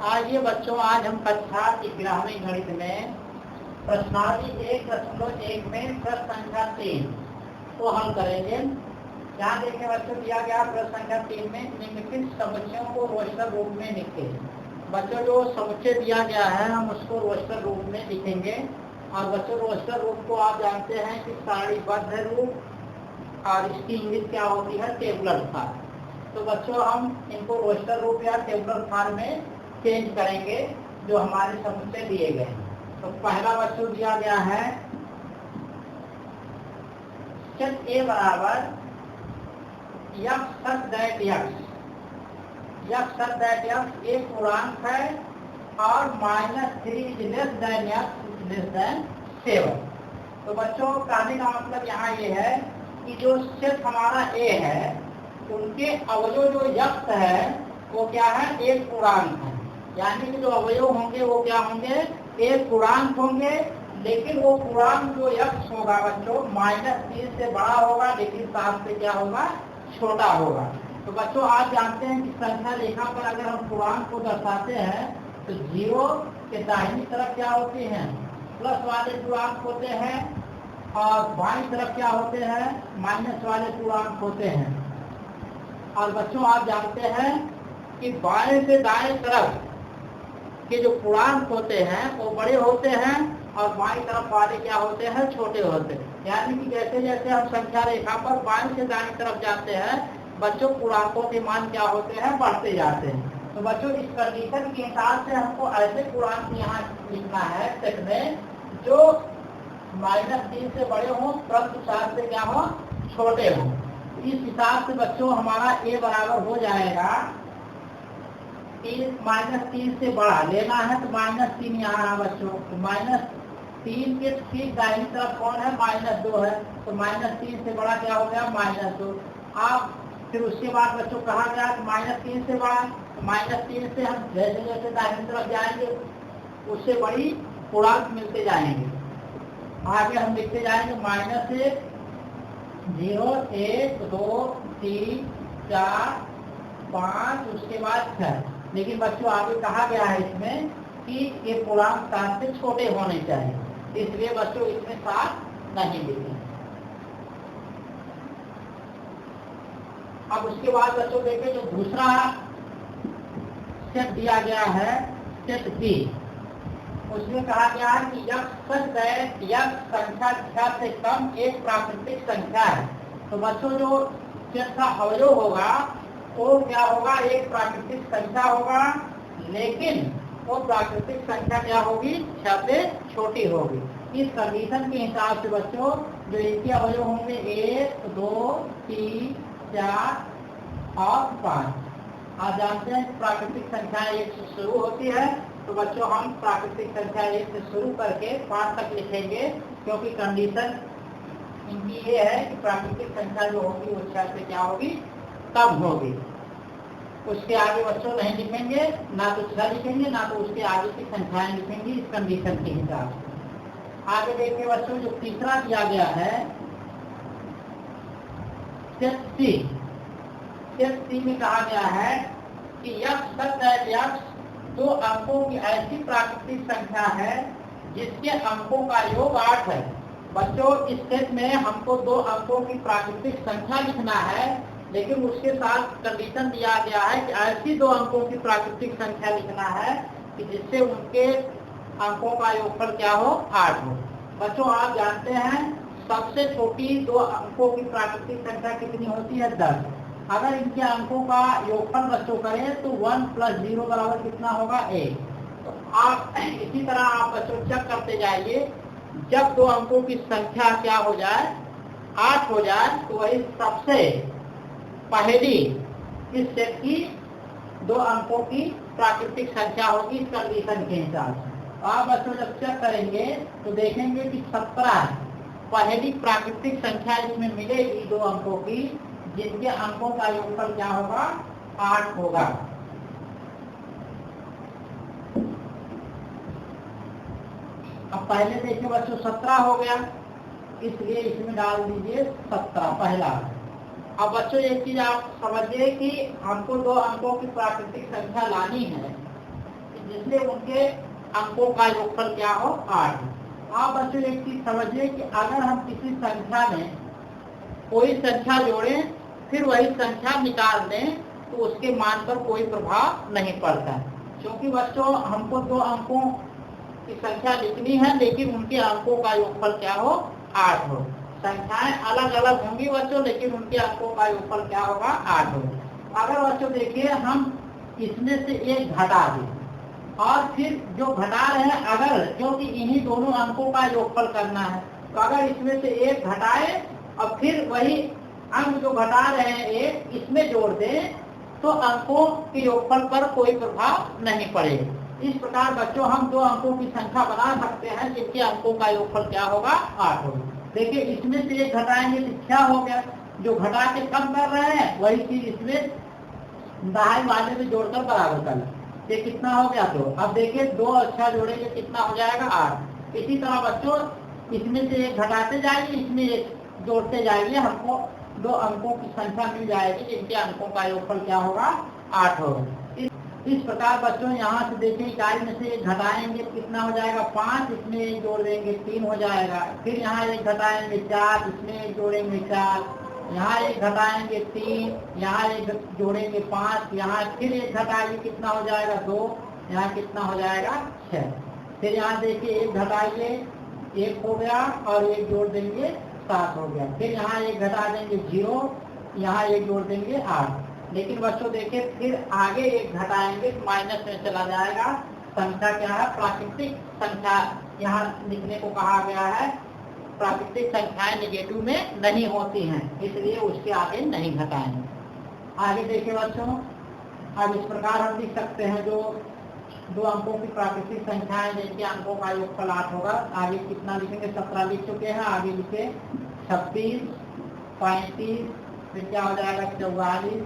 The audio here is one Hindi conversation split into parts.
आइए बच्चों, आज हम कक्षा 11वीं गणित में प्रश्नावली 1.1 में प्रश्न संख्या 3 को हल करेंगे। यहाँ देखिए बच्चों, दिया गया प्रश्न संख्या 3 में निम्नलिखित समुच्चयों को रोस्टर रूप में लिखें। बच्चों, जो समुच्चय दिया गया है हम उसको रोस्टर रूप में लिखेंगे। और बच्चों, रोस्टर रूप को आप जानते हैं कि सारणीबद्ध रूप और इसकी इंग्लिश क्या होती है, टेबुलर फॉर्म। तो बच्चों, हम इनको रोस्टर रूप या टेबुलर फॉर्म में चेंज करेंगे जो हमारे समुच्चय दिए गए। तो पहला बच्चों दिया गया है सेट ए बराबर यक्स सच दैट यक्स एक पूर्णांक है और -3 is less than x less than 7। तो बच्चों, कहने का मतलब यहाँ ये है कि जो सेट हमारा ए है उनके अवयव जो यक्स है वो क्या है, एक पूर्णांक है। यानी कि जो अवयव होंगे वो क्या होंगे, एक पूर्णांक होंगे। लेकिन वो पूर्णांक जो यक्स होगा बच्चों -3 से बड़ा होगा, लेकिन 7 से क्या होगा, छोटा होगा। तो बच्चों, आप जानते हैं कि संख्या रेखा पर अगर हम पूर्णांक को दर्शाते हैं तो 0 के दाहिनी तरफ क्या होते हैं, प्लस वाले पूर्णांक होते हैं और बाईं तरफ क्या होते हैं, माइनस वाले पूर्णांक होते हैं। और बच्चों, आप जानते हैं कि बाएं से दाएं तरफ के जो पूर्णांक होते हैं वो बड़े होते हैं और बाईं तरफ वाले क्या होते हैं, छोटे होते हैं। यानी कि जैसे जैसे हम संख्या रेखा पर बाईं से दाईं तरफ जाते हैं बच्चों, पूर्णांकों के मान क्या होते हैं, बढ़ते जाते हैं। तो बच्चों, इस कंडीशन के हिसाब से हमको ऐसे पूर्णांक यहाँ लिखना है सेट में जो -3 से बड़े हों परंतु 7 से क्या हो, छोटे हों। इस हिसाब से बच्चों हमारा ए बराबर हो जाएगा -3 से बड़ा लेना है तो -3 यहाँ बच्चों, तो -3 के ठीक दाहिनी तरफ कौन है, -2 है। तो -3 से बड़ा क्या हो गया, -2। आप फिर उसके बाद बच्चों कहा गया कि -3 से बड़ा, तो -3 से हम जैसे जैसे दाहिनी तरफ जाएंगे उससे बड़ी पूर्णांक मिलते जाएंगे। आगे हम लिखते जाएंगे -1, 0, 1, 2, 3, 4, 5, उसके बाद 6। लेकिन बच्चों आगे कहा गया है इसमें कि ये पूर्णांक 7 से छोटे होने चाहिए, इसलिए बच्चों इसमें 7 नहीं लिखे। अब उसके बाद बच्चों देखें जो दूसरा सेट दिया गया है सेट बी, उसमें कहा गया है कि यक्स संख्या 6 से कम एक प्राकृतिक संख्या है। तो बच्चों, जो सेट का अवयव होगा वो क्या होगा, एक प्राकृतिक संख्या होगा, लेकिन वो प्राकृतिक संख्या क्या होगी, 6 से छोटी होगी। इस कंडीशन के हिसाब से बच्चों जो इनके अवयव होंगे 1, 2, 3, 4 और 5। आप जानते हैं प्राकृतिक संख्या 1 से शुरू होती है, तो बच्चों हम प्राकृतिक संख्या 1 से शुरू करके 5 तक लिखेंगे, क्योंकि कंडीशन इनकी ये है कि प्राकृतिक संख्या जो होगी वो 6 से क्या होगी, कम होगी। उसके आगे बच्चों नहीं लिखेंगे, ना तो 6 लिखेंगे ना तो उसके आगे की संख्याएं लिखेंगे इस कंडीशन के हिसाब से। आगे देखिए बच्चों, जो तीसरा दिया गया है सेट सी में कहा गया है कि यक्स 2 अंकों की ऐसी प्राकृतिक संख्या है जिसके अंकों का योग 8 है। बच्चों, इस सेट में हमको 2 अंकों की प्राकृतिक संख्या लिखना है, लेकिन उसके साथ कंडीशन दिया गया है कि ऐसी 2 अंकों की प्राकृतिक संख्या लिखना है कि जिससे उनके अंकों का योगफल क्या हो, 8 हो। बच्चों, आप जानते हैं सबसे छोटी 2 अंकों की प्राकृतिक संख्या कितनी होती है, 10। अगर इनके अंकों का योगफल बच्चों करें तो 1 + 0 बराबर कितना होगा, 1। तो आप इसी तरह आप बच्चों चेक करते जाइए, जब 2 अंकों की संख्या क्या हो जाए, 8 हो जाए, तो वही सबसे पहली इस सेट की 2 अंकों की प्राकृतिक संख्या होगी इस कंडीशन के हिसाब से। आप बच्चों जब चेक करेंगे तो देखेंगे कि 17 पहली प्राकृतिक संख्या इसमें मिलेगी 2 अंकों की, जिनके अंकों का योगफल क्या होगा, 8 होगा। अब पहले देखिए बच्चों 17 हो गया, इसलिए इसमें डाल दीजिए 17 पहला। अब बच्चों एक चीज आप समझिए कि हमको 2 अंकों की प्राकृतिक संख्या लानी है, जिससे उनके अंकों का योगफल क्या हो 8। आप बच्चों एक चीज समझिए कि अगर हम किसी संख्या में कोई संख्या जोड़ें फिर वही संख्या निकाल दें तो उसके मान पर कोई प्रभाव नहीं पड़ता, क्योंकि बच्चों हमको 2 अंकों की संख्या लिखनी है लेकिन उनके अंकों का योगफल क्या हो 8 हो। संख्याएं अलग अलग होंगी बच्चों लेकिन उनके अंकों का योगफल क्या होगा 8 हो। अगर बच्चों देखिए हम इसमें से एक घटा दें और फिर जो घटा रहे हैं अगर क्योंकि इन्हीं दोनों अंकों का योगफल करना है, तो अगर इसमें से एक घटाए और फिर वही अंक जो घटा रहे हैं एक इसमें जोड़ दें तो अंकों के योगफल पर कोई प्रभाव नहीं पड़ेगा। इस प्रकार बच्चों हम 2 अंकों की संख्या बना सकते हैं जिनके अंकों का योगफल क्या होगा 8 होगा। देखिए इसमें से एक घटाएंगे तो क्या हो गया, जो घटा के कम कर रहे हैं वही चीज इसमें दाएं वाले में जोड़कर बराबर कर लें। ये कितना हो गया, तो अब देखिए 2 अच्छा जोड़ेंगे कितना हो जाएगा 8। इसी तरह बच्चों इसमें से एक घटाते जाएंगे इसमें एक जोड़ते जाएंगे, हमको 2 अंकों की संख्या मिल जाएगी जिनके अंकों का योगफल क्या होगा 8 होगा। इस प्रकार बच्चों यहाँ से देखें इकाई में से एक घटाएंगे कितना हो जाएगा 5, इसमें एक जोड़ देंगे 3 हो जाएगा। फिर यहाँ एक घटाएंगे 4, इसमें एक जोड़ेंगे 4, यहाँ एक घटाएंगे 3, यहाँ एक जोड़ेंगे 5, यहाँ फिर एक घटाएंगे कितना हो जाएगा 2, यहाँ कितना हो जाएगा 6। फिर यहाँ देखिए एक घटाइए 1 हो गया और एक जोड़ देंगे 7 हो गया। फिर यहाँ एक घटा देंगे 0, यहाँ एक जोड़ देंगे 8। लेकिन बच्चों देखिए फिर आगे एक घटाएंगे तो माइनस में चला जाएगा। संख्या क्या है प्राकृतिक संख्या यहाँ लिखने को कहा गया है, प्राकृतिक संख्याएं नेगेटिव में नहीं होती हैं इसलिए उसके आगे नहीं घटाएंगे। आगे देखिए बच्चों अब इस प्रकार हम लिख सकते हैं जो 2 अंकों की प्राकृतिक संख्याएं जिनके अंकों का योगफल 8 होगा। आगे कितना लिखेंगे 17 लिख चुके हैं, आगे लिखे 26, 35, फिर क्या हो जाएगा 44,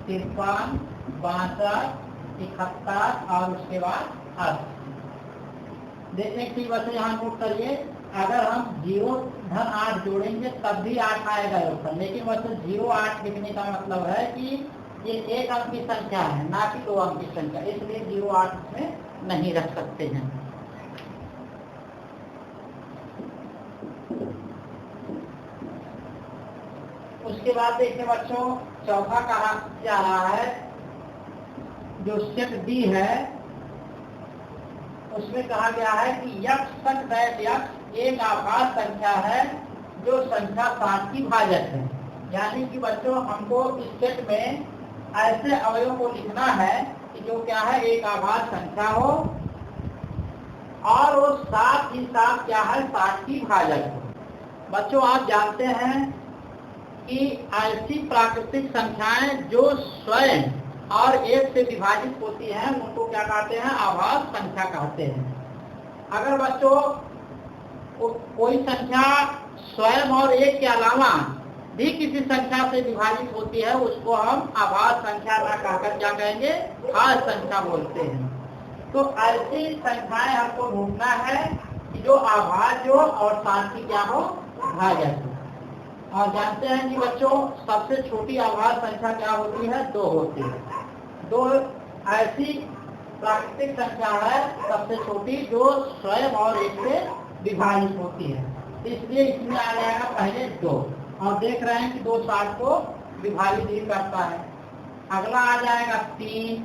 53, 62, 71 और उसके बाद 80। देखने की बच्चे यहाँ नोट करिए अगर हम 0-8 जोड़ेंगे तब भी 8 आएगा योगफल, लेकिन बच्चों 0-8 लिखने का मतलब है कि ये एक अंक की संख्या है ना कि 2 अंक की संख्या, इसलिए 0-8 में नहीं रख सकते हैं। उसके बाद देखिए बच्चों चौथा कहा जा रहा है जो सेट डी है उसमें कहा गया है कि यक्ष सच दैट यक्ष एक आभास संख्या है जो संख्या 7 की भाजक है। यानी कि बच्चों हमको इस सेट में ऐसे अवयवों को लिखना है कि जो क्या है एक आभास संख्या हो और वो साथ ही साथ क्या है 7 की भाजक हो। बच्चों आप जानते हैं कि ऐसी प्राकृतिक संख्याएं जो स्वयं और 1 से विभाजित होती हैं उनको क्या कहते हैं आभास संख्या कहते हैं। अगर बच्चों कोई संख्या स्वयं और 1 के अलावा भी किसी संख्या से विभाजित होती है उसको हम आभास संख्या ना कहकर क्या कहेंगे भाज्य संख्या बोलते हैं। तो ऐसी संख्याएं हमको ढूंढना है कि जो आभाज्य हो और साथ ही क्या हो भाजक हो। और जानते हैं कि बच्चों सबसे छोटी आभास संख्या क्या होती है 2 होती है। 2 ऐसी प्राकृतिक संख्या है सबसे छोटी जो स्वयं और 1 से विभाजित होती है, इसलिए इसमें आ जाएगा पहले 2 और देख रहे हैं कि 2 7 को विभाजित ही करता है। अगला आ जाएगा 3,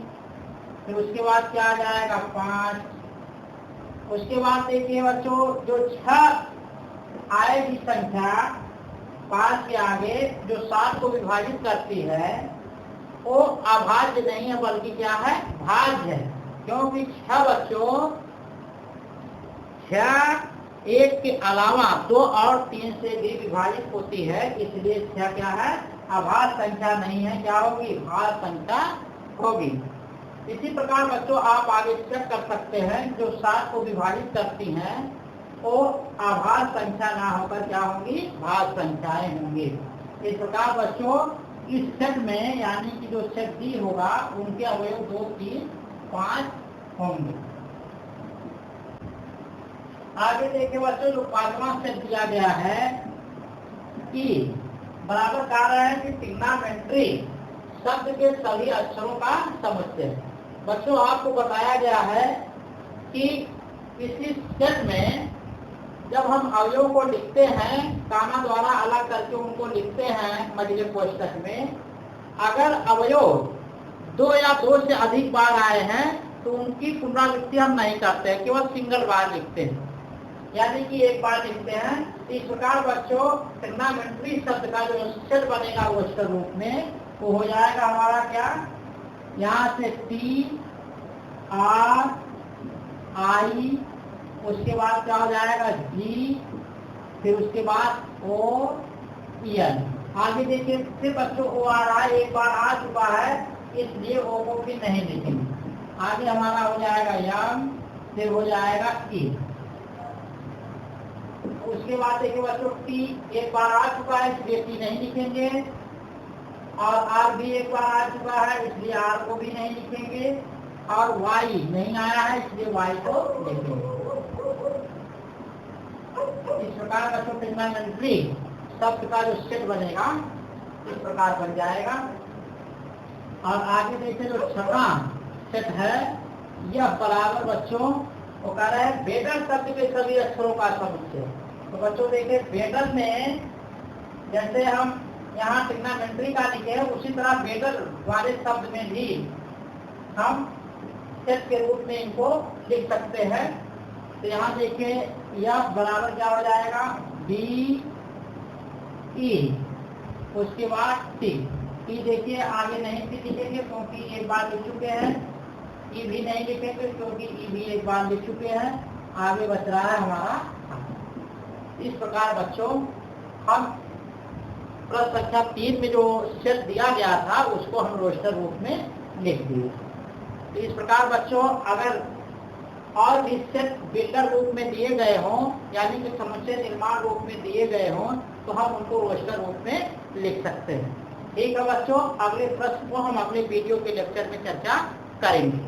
फिर उसके बाद क्या आ जाएगा 5। उसके बाद देखिए बच्चों जो 6 आएगी संख्या 5 के आगे जो 7 को विभाजित करती है वो अभाज्य नहीं है बल्कि क्या है भाज्य है, क्योंकि 6 बच्चों 6 1 के अलावा 2 और 3 से भी विभाजित होती है, इसलिए 6 क्या है अभाज्य संख्या नहीं है, क्या होगी भाज्य संख्या होगी। इसी प्रकार बच्चों आप आगे चेक कर सकते हैं जो 7 को विभाजित करती हैं वो आभास संख्या ना होकर क्या होंगी भाज्य संख्याएं होंगी। इस प्रकार बच्चों इस सेट में यानी कि जो सेट डी होगा उनके अवयव 2 3 5 होंगे। आगे देखिए बच्चों जो 5वां सेट दिया गया है कि बराबर कह रहा है कि ट्रिग्नोमेट्री शब्द के सभी अक्षरों का समुच्चय। बच्चों आपको बताया गया है कि किसी सेट में जब हम अवयव को लिखते हैं, कामा द्वारा अलग करके उनको लिखते हैं मध्य कोष्ठक में, अगर अवयव 2 या 2 से अधिक बार आए हैं तो उनकी पुनरावृत्ति हम नहीं करते हैं, केवल सिंगल बार लिखते हैं, यानी कि एक बार लिखते हैं। इस प्रकार बच्चों ट्रिग्नोमेट्री शब्द का जो सेट बनेगा वोस्टर रूप में, वो हो जाएगा हमारा क्या, यहाँ से T R I, उसके बाद क्या हो जाएगा G, फिर उसके बाद O N। आगे देखिए फिर बच्चों O R I एक बार आ चुका है, इसलिए O को भी नहीं लिखेंगे। आगे हमारा हो जाएगा M, फिर हो जाएगा E। उसके बाद देखिए बच्चों T एक बार आ चुका है, इसलिए T नहीं लिखेंगे, और R भी एक बार आ चुका है, इसलिए R को भी नहीं लिखेंगे, और Y नहीं आया है, इसलिए Y को लिखेंगे। इस प्रकार का जो ट्रिग्नोमेट्री शब्द का जो सेट बनेगा इस प्रकार बन जाएगा। और आगे देखिए जो छठा सेट है, यह बराबर बच्चों वो कह रहे हैं बेडल शब्द के सभी अक्षरों का समुच्चय। तो बच्चों देखिए बेडल में जैसे हम यहाँ ट्रिग्नोमेट्री का लिखे हैं, उसी तरह बेडल वाले शब्द में भी हम सेट के रूप में इनको लिख सकते हैं। तो यहाँ देखिए यह बराबर क्या हो जाएगा, B E, उसके बाद T। T देखिए आगे नहीं भी लिखेंगे क्योंकि एक बार लिख चुके हैं, E भी नहीं लिखेंगे क्योंकि E भी एक बार लिख चुके हैं। आगे बच रहा है हमारा। इस प्रकार बच्चों हम प्रश्न संख्या 3 में जो सेट दिया गया था उसको हम रोस्टर रूप में लिख दिए। तो इस प्रकार बच्चों अगर और भी सेट बिल्डर रूप में दिए गए हों, यानी कि समुच्चय निर्माण रूप में दिए गए हों, तो हम उनको रोस्टर रूप में लिख सकते हैं। ठीक है बच्चों, अगले प्रश्न को हम अगले वीडियो के लेक्चर में चर्चा करेंगे।